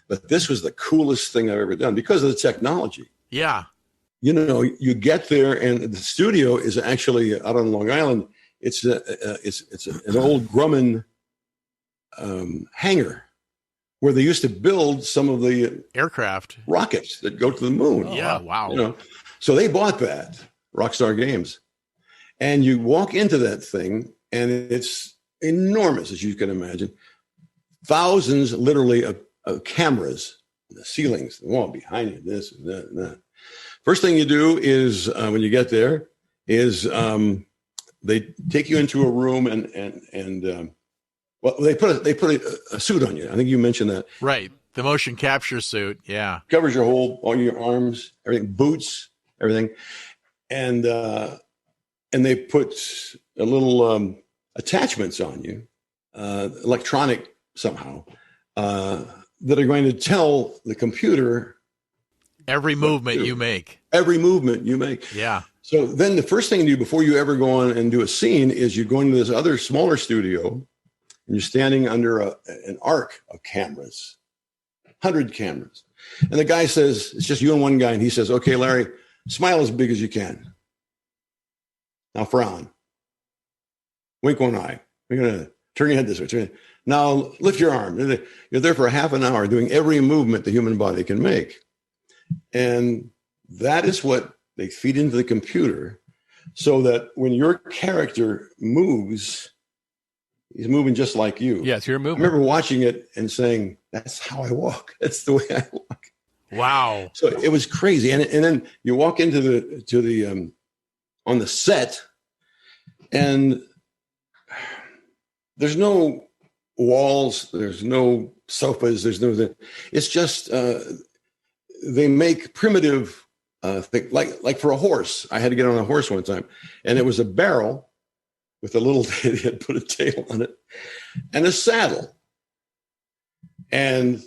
But this was the coolest thing I've ever done because of the technology. Yeah. You get there, and the studio is actually out on Long Island. It's an old Grumman hangar where they used to build some of the aircraft rockets that go to the moon. Wow. So they bought that, Rockstar Games, and you walk into that thing, and it's enormous, as you can imagine. Thousands, literally, of cameras, the ceilings, the wall behind you, this and that and that. First thing you do is when you get there is they take you into a room and they put a suit on you. I think you mentioned that. Right. The motion capture suit. Yeah. Covers all your arms, everything, boots, everything. And they put a little attachments on you, electronic somehow, that are going to tell the computer every movement you make. Every movement you make. Yeah. So then the first thing you do before you ever go on and do a scene is you go into this other smaller studio and you're standing under an arc of cameras, 100 cameras. And the guy says, it's just you and one guy. And he says, okay, Larry, smile as big as you can. Now frown. Wink one eye. You're going to turn your head this way. Now lift your arm. You're there for half an hour doing every movement the human body can make. And that is what they feed into the computer so that when your character moves, He's moving just like you. Yes, you're I moving. remember watching it and saying, "That's how I walk. That's the way I walk." Wow. So it was crazy, and then you walk into the on the set, and there's no walls, there's no sofas, there's no. It's just they make primitive thing like for a horse. I had to get on a horse one time, and it was a barrel with a little. They had put a tail on it, and a saddle, and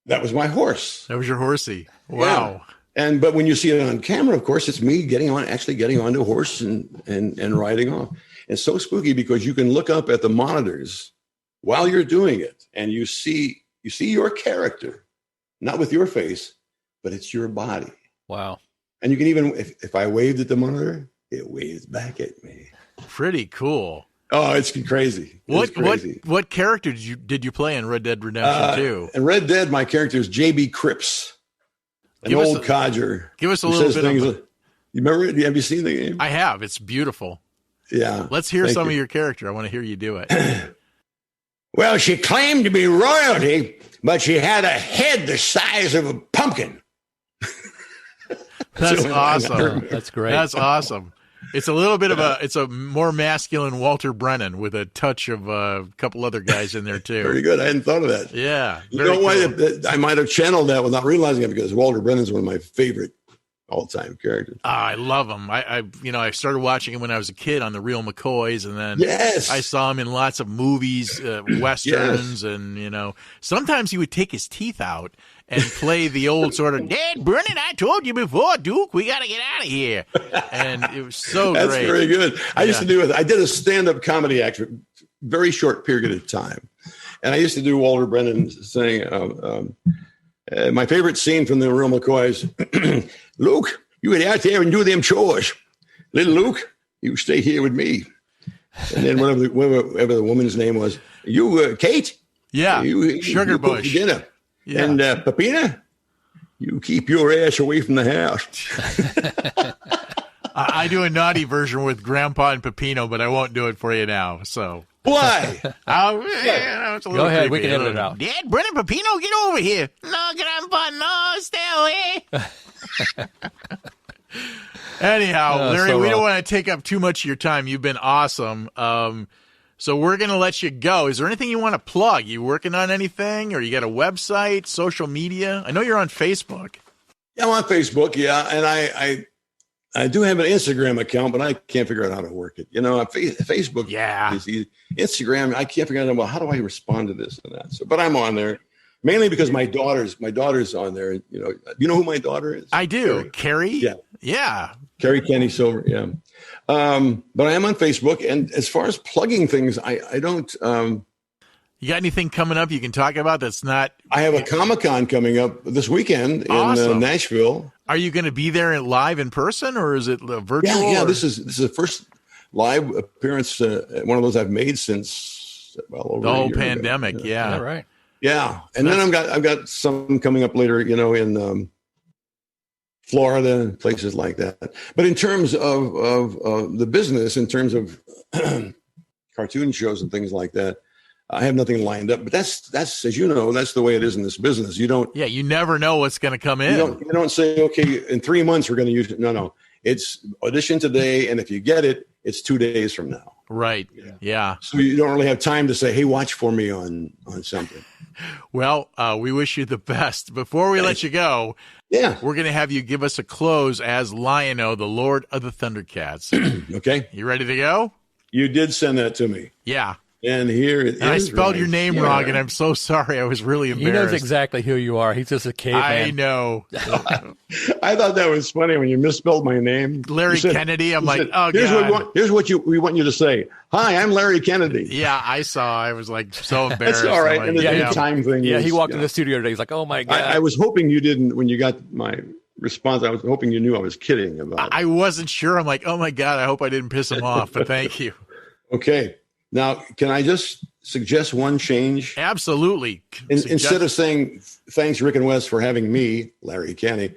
that was my horse. That was your horsey. Wow. Yeah. But when you see it on camera, of course, it's me actually getting onto a horse and riding off. It's so spooky because you can look up at the monitors while you're doing it, and you see your character, not with your face, but it's your body. Wow. And you can even, if I waved at the monitor, it waves back at me. Pretty cool. Oh, it's crazy. What character did you play in Red Dead Redemption 2? In Red Dead, my character is J.B. Cripps, an old codger. Give us a little bit of you remember it? Have you seen the game? I have. It's beautiful. Yeah. Let's hear some of your character. I want to hear you do it. Well, she claimed to be royalty, but she had a head the size of a pumpkin. That's awesome. That's great. That's awesome. It's a little bit of it's a more masculine Walter Brennan with a touch of a couple other guys in there too. Very good. I hadn't thought of that. Yeah. You know why I might have channeled that without realizing it, because Walter Brennan's one of my favorite all-time characters. I love him. I started watching him when I was a kid on the Real McCoys, and then I saw him in lots of movies, westerns, and sometimes he would take his teeth out and play the old sort of Dad Brennan, I told you before, Duke, we got to get out of here. And it was so That's great. very good. I did a stand-up comedy act for a very short period of time. And I used to do Walter Brennan saying, my favorite scene from the Real McCoys, Luke, you get out there and do them chores. Little Luke, you stay here with me. And then whatever the woman's name was, you, Kate? Yeah, Sugar Bush. You dinner. Yeah. And Pepina, you keep your ass away from the house. I do a naughty version with Grandpa and Pepino, but I won't do it for you now. So why? It's a Go ahead. creepy. We can edit it out. Dad, Brennan, Pepino, get over here. No, Grandpa, no, stay away. Anyhow, Larry, we don't want to take up too much of your time. You've been awesome. So we're going to let you go. Is there anything you want to plug? You working on anything, or you got a website, social media? I know you're on Facebook. Yeah, I'm on Facebook. Yeah, and I do have an Instagram account, but I can't figure out how to work it. Facebook. Yeah. Is easy. Instagram, I can't figure out, well, how do I respond to this and that? So, but I'm on there mainly because my daughter's on there. You know who my daughter is? I do. Carrie. Yeah. Carrie Kenney Silver. Yeah. But I am on Facebook, and as far as plugging things, I don't. You got anything coming up you can talk about that's not? I have a Comic-Con coming up this weekend in Nashville. Are you going to be there live in person, or is it virtual? Yeah. This is the first live appearance, one of those I've made since over the whole a year pandemic. ago. Yeah, right. Yeah, and then I've got some coming up later, in Florida, places like that. But in terms of the business, in terms of cartoon shows and things like that, I have nothing lined up. But that's as you know, that's the way it is in this business. You don't. Yeah, you never know what's going to come in. You don't say, okay, in 3 months we're going to use it. No. It's audition today, and if you get it, it's 2 days from now. Right. Yeah. So you don't really have time to say, hey, watch for me on something. Well, we wish you the best. Before we let you go, we're going to have you give us a close as Lion-O, the Lord of the ThunderCats. Okay. You ready to go? You did send that to me. Yeah. And here it is. I spelled your name wrong, and I'm so sorry. I was really embarrassed. He knows exactly who you are. He's just a caveman. I know. I thought that was funny when you misspelled my name. Larry Kennedy. I'm like, oh, God. Here's what we want you to say. Hi, I'm Larry Kennedy. Yeah, I saw. I was like so embarrassed. That's all right. Like, and the time thing. Yeah, he walked in the studio today. He's like, oh, my God. I was hoping you didn't, when you got my response, I was hoping you knew I was kidding about it. I wasn't sure. I'm like, oh, my God, I hope I didn't piss him off, but thank you. Okay. Now, can I just suggest one change? Absolutely. Instead of saying, thanks, Rick and Wes, for having me, Larry Kenney,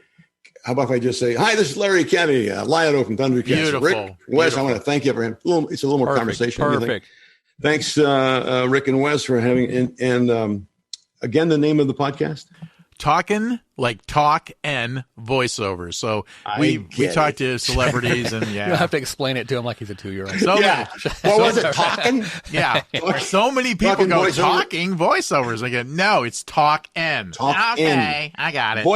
how about if I just say, hi, this is Larry Kenney, Lion-O from ThunderCats. Beautiful. Rick, Wes, I want to thank you for him. It's a little more conversation. Perfect. Thanks, Rick and Wes, for having and again, the name of the podcast. Talking like talk and voiceovers. So we talk to celebrities and You don't have to explain it to him like he's a 2-year-old. So what was it? Talking? Yeah. So many people Talking go voiceover? talking voiceovers. I go, no, it's talk and. Talk okay, I got it.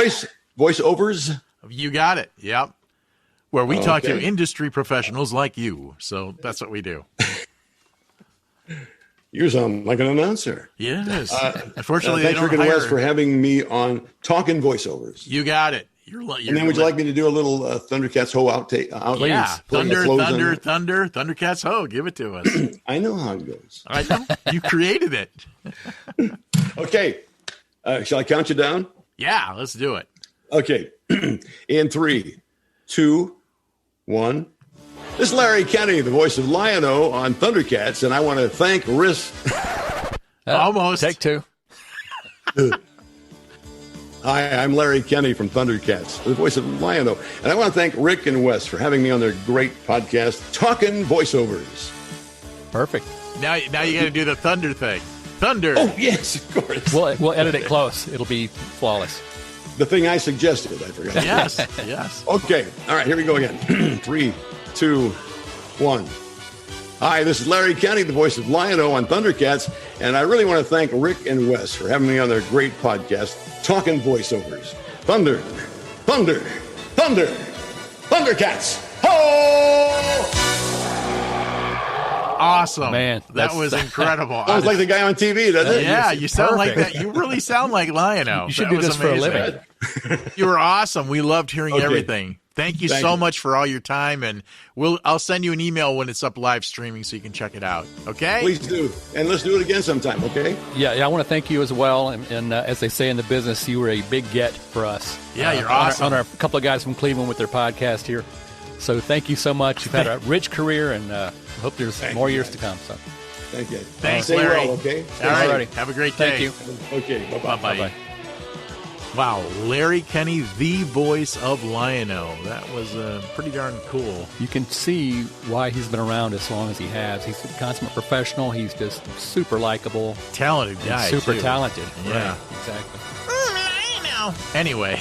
Voiceovers. You got it. Yep. Where we talk to industry professionals like you. So that's what we do. You sound like an announcer. Yes. Unfortunately, they thanks, don't Rick and hire. Wes, for having me on Talking Voiceovers. You got it. You're And then would you like me to do a little ThunderCats Ho outtake? Yeah. ThunderCats Ho. Give it to us. I know how it goes. I know. You created it. Okay. Shall I count you down? Yeah, let's do it. Okay. In 3, 2, 1. This is Larry Kenney, the voice of Lion-O on ThunderCats, and I want to thank Almost. Take 2. Hi, I'm Larry Kenney from ThunderCats, the voice of Lion-O, and I want to thank Rick and Wes for having me on their great podcast, Talking Voiceovers. Perfect. Now you got to do the thunder thing. Thunder. Oh, yes, of course. We'll edit it close. It'll be flawless. The thing I suggested, I forgot. Yes. Yes. Okay. All right, here we go again. 3, 2, 1. Hi, this is Larry Kenney, the voice of Lion-O on ThunderCats, and I really want to thank Rick and Wes for having me on their great podcast, Talking Voiceovers. Thunder, thunder, thunder, ThunderCats. Ho! Awesome. Man, that was incredible. Sounds like the guy on TV, doesn't it? Yeah, you sound like perfect. that. You really sound like Lion-O. You should That do was this for a amazing. living. You were awesome. We loved hearing Okay. everything. Thank you Thank so you. much for all your time, and I'll send you an email when it's up live streaming so you can check it out. Okay? Please do. And let's do it again sometime, okay? Yeah, I want to thank you as well. And as they say in the business, you were a big get for us. Yeah, you're awesome. On our couple of guys from Cleveland with their podcast here. So thank you so much. You've had a rich career, and I hope there's more years to come. So Thank you. Thanks, Stay Larry. well, okay? All right. Alrighty. Have a great day. thank you. Okay, bye-bye. Bye-bye. Bye-bye. Wow, Larry Kenney, the voice of Lion-O. That was pretty darn cool. You can see why he's been around as long as he has. He's a consummate professional. He's just super likable, Talented guy, super too. talented. Yeah. Right, exactly. Anyway,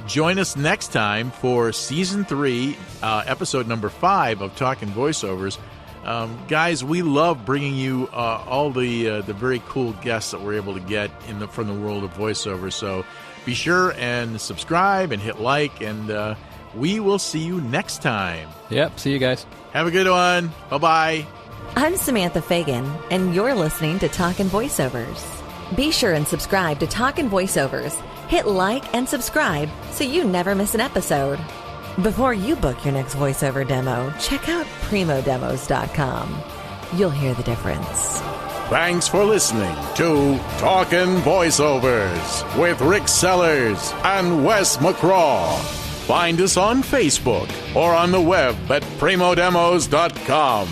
join us next time for Season 3, Episode number 5 of Talking Voiceovers. Guys, we love bringing you all the very cool guests that we're able to get from the world of voiceover. So be sure and subscribe and hit like, and we will see you next time. Yep. See you guys. Have a good one. Bye-bye. I'm Samantha Fagan, and you're listening to Talkin' Voiceovers. Be sure and subscribe to Talkin' Voiceovers. Hit like and subscribe so you never miss an episode. Before you book your next voiceover demo, check out primodemos.com. You'll hear the difference. Thanks for listening to Talkin' Voiceovers with Rick Sellers and Wes McCraw. Find us on Facebook or on the web at primodemos.com.